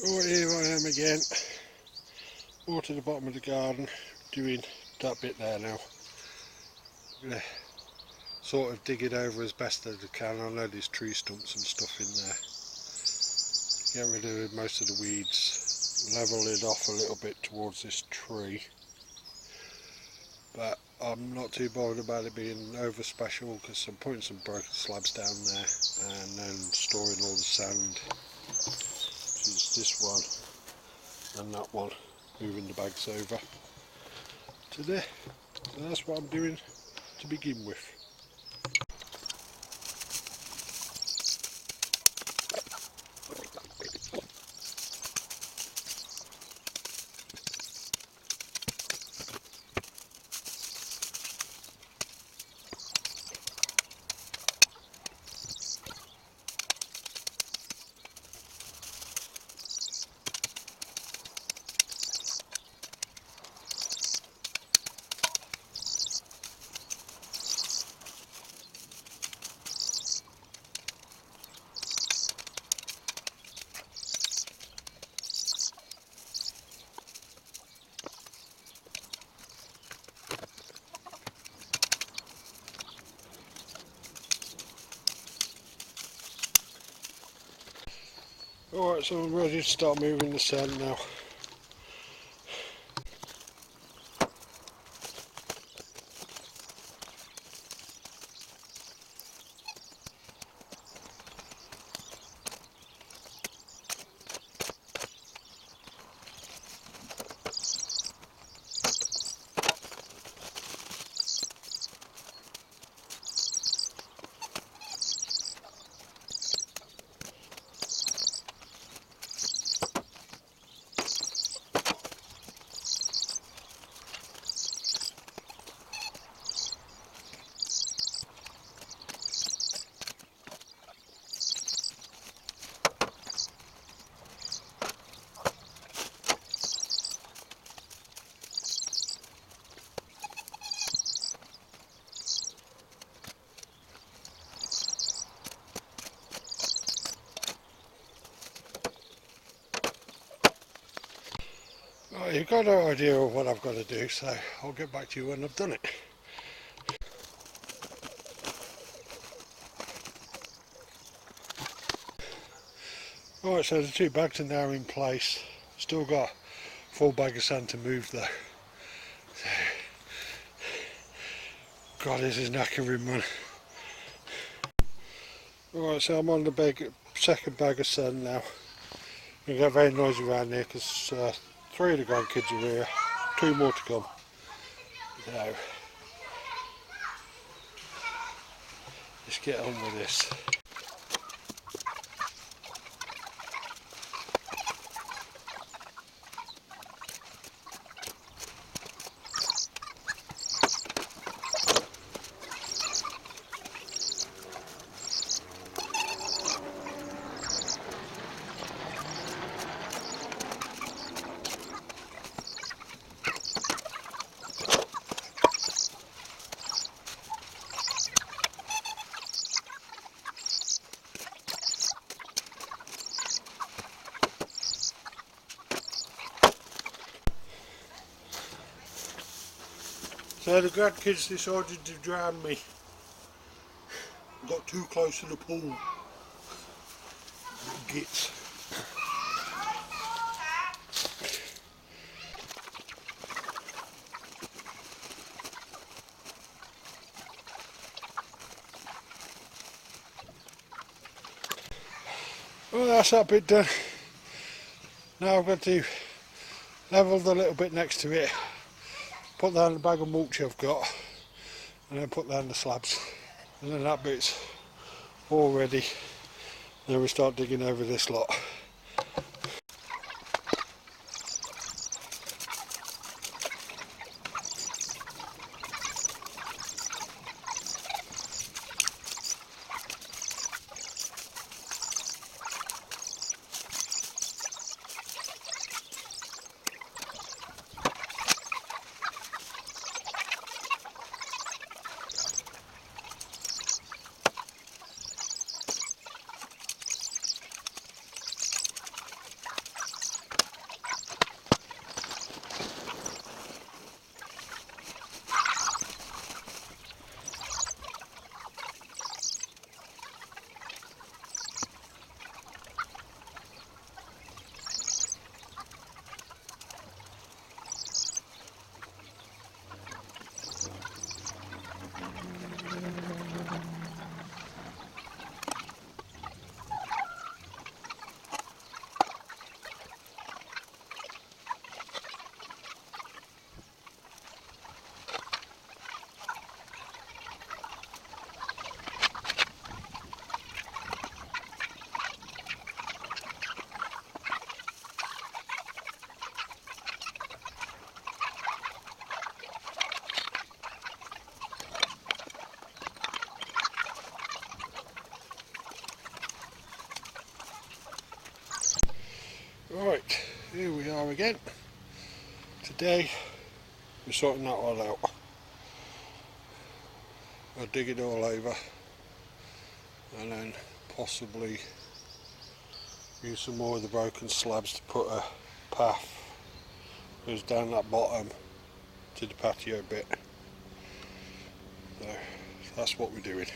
Right, here I am again, water the bottom of the garden, doing that bit there now. I'm going to sort of dig it over as best as I can. I know there's tree stumps and stuff in there. Get rid of most of the weeds, level it off a little bit towards this tree. But I'm not too bothered about it being over special because I'm putting some broken slabs down there and then storing all the sand. So it's this one and that one, moving the bags over to there. So that's what I'm doing to begin with. Alright, so I'm ready to start moving the sand now. Right, you've got no idea of what I've got to do, so I'll get back to you when I've done it. Right, so the two bags are now in place. Still got a full bag of sand to move though. God, this is knackering, man. Right, so I'm on the second bag of sand now. It get very noisy around here because 3 of the grandkids are here, 2 more to come. So, let's get on with this. So the grandkids decided to drown me. Got too close to the pool. Gits. Well, that's that bit done. Now I've got to level the little bit next to it, put down the bag of mulch I've got, and then put down the slabs. And then that bit's all ready. Then we start digging over this lot. Right, here we are again. Today we're sorting that all out. I'll dig it all over and then possibly use some more of the broken slabs to put a path goes down that bottom to the patio bit. So that's what we're doing.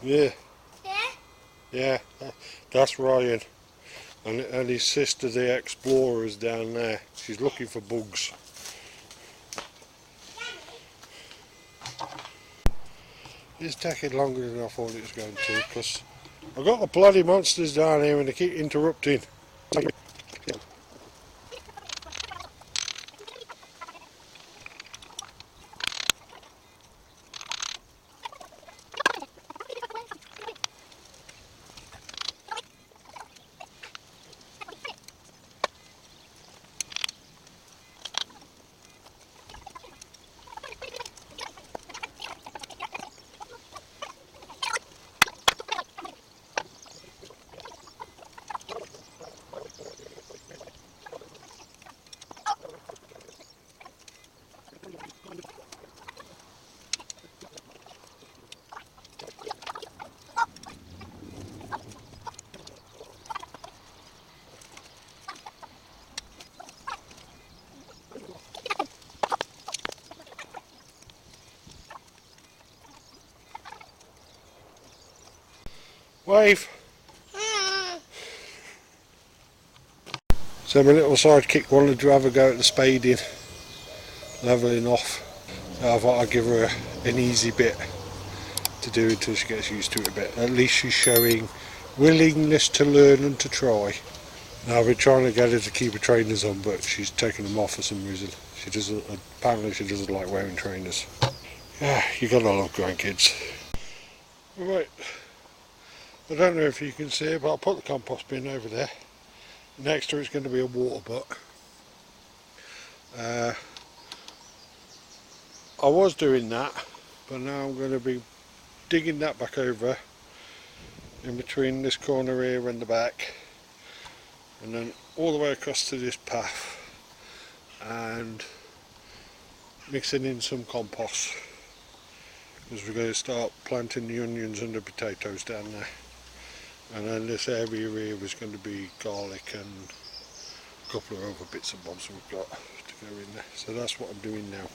Yeah, yeah, that's Ryan and his sister the explorer is down there. She's looking for bugs. It's taking longer than I thought it was going to because I've got the bloody monsters down here and they keep interrupting. Wave. So my little sidekick wanted to have a go at the spading, levelling off. So I thought I'd give her an easy bit to do until she gets used to it a bit. At least she's showing willingness to learn and to try. Now I've been trying to get her to keep her trainers on, but she's taken them off for some reason. She doesn't. Apparently she doesn't like wearing trainers. Yeah, you gotta love grandkids. Right, I don't know if you can see it, but I'll put the compost bin over there. Next to it's going to be a water butt. I was doing that, but now I'm going to be digging that back over in between this corner here and the back, and then all the way across to this path, and mixing in some compost, because we're going to start planting the onions and the potatoes down there, and then this area here was going to be garlic and a couple of other bits and bobs we've got to go in there. So that's what I'm doing now.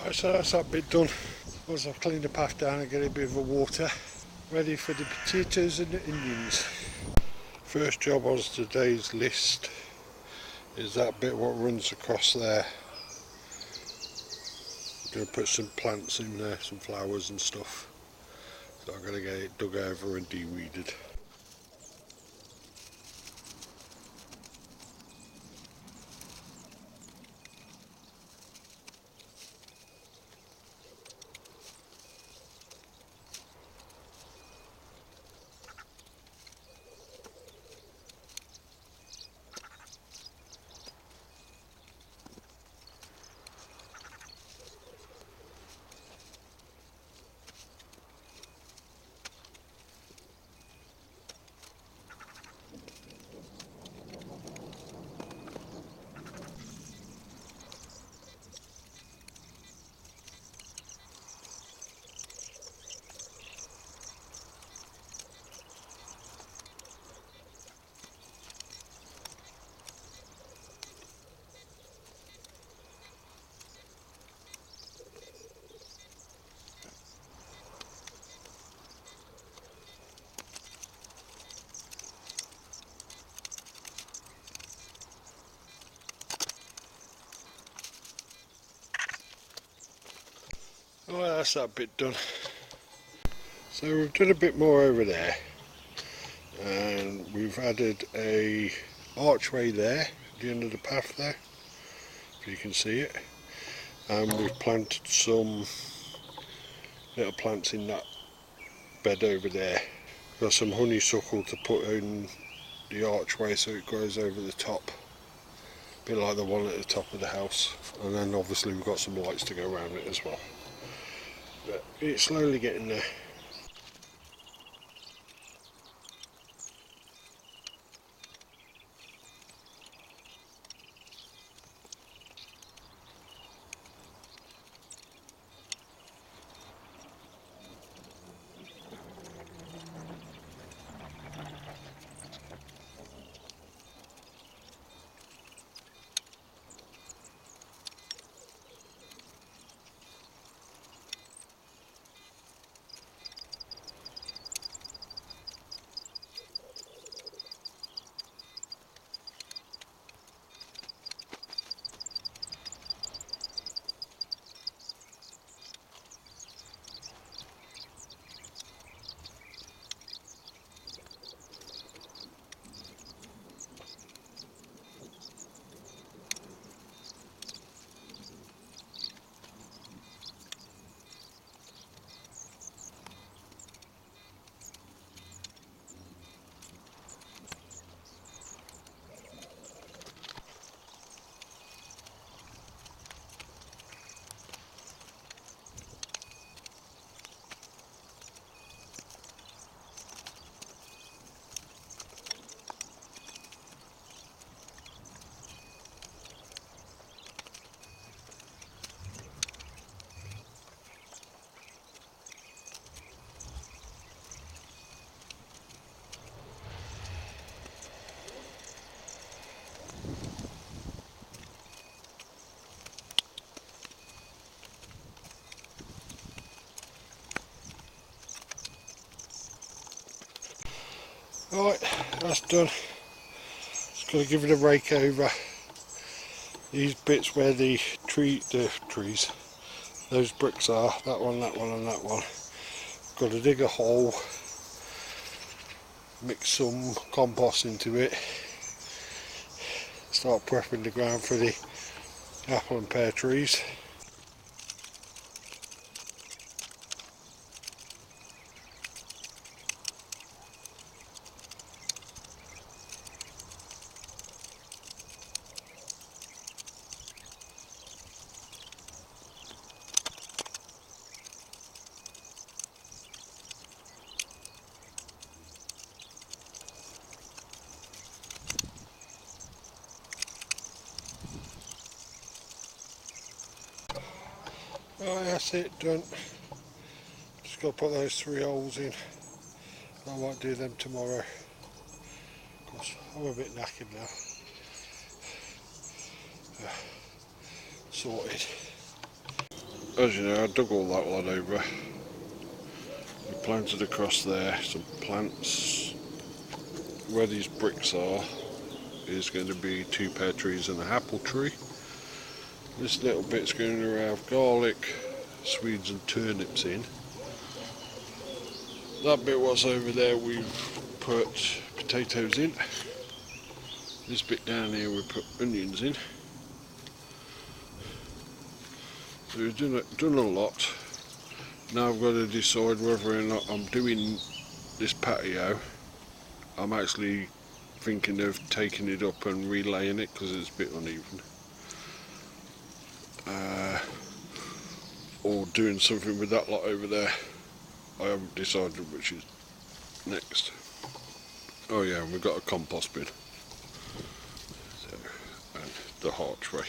Right, so that's that bit done. Once I've cleaned the path down and get a bit of a water, ready for the potatoes and the onions. First job on today's list is that bit what runs across there. I'm going to put some plants in there, some flowers and stuff. So I'm going to get it dug over and de-weeded. Well, that's that bit done. So we've done a bit more over there, and we've added a archway there at the end of the path there, if you can see it, and we've planted some little plants in that bed over there. Got some honeysuckle to put in the archway so it grows over the top, a bit like the one at the top of the house, and then obviously we've got some lights to go around it as well. But it's slowly getting there. Right, that's done. Just got to give it a rake over. These bits where the trees, those bricks are, that one and that one. Got to dig a hole, mix some compost into it, start prepping the ground for the apple and pear trees. Right, that's it, done. Just got to put those 3 holes in. I might do them tomorrow. Because I'm a bit knackered now. Sorted. As you know, I dug all that lot over. We planted across there some plants. Where these bricks are is going to be 2 pear trees and an apple tree. This little bit's going to have garlic, Swedes and turnips in. That bit what's over there we've put potatoes in. This bit down here we put onions in. So we've done a lot. Now I've got to decide whether or not I'm doing this patio. I'm actually thinking of taking it up and relaying it because it's a bit uneven. Or doing something with that lot over there. I haven't decided which is next. Oh yeah, and we've got a compost bin. So, and the archway.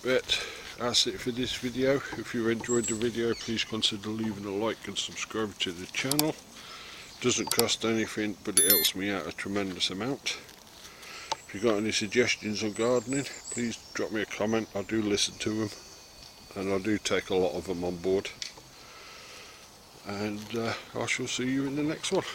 But that's it for this video. If you enjoyed the video, please consider leaving a like and subscribing to the channel. Doesn't cost anything, but it helps me out a tremendous amount. If you've got any suggestions on gardening, please drop me a comment. I do listen to them, and I do take a lot of them on board. And I shall see you in the next one.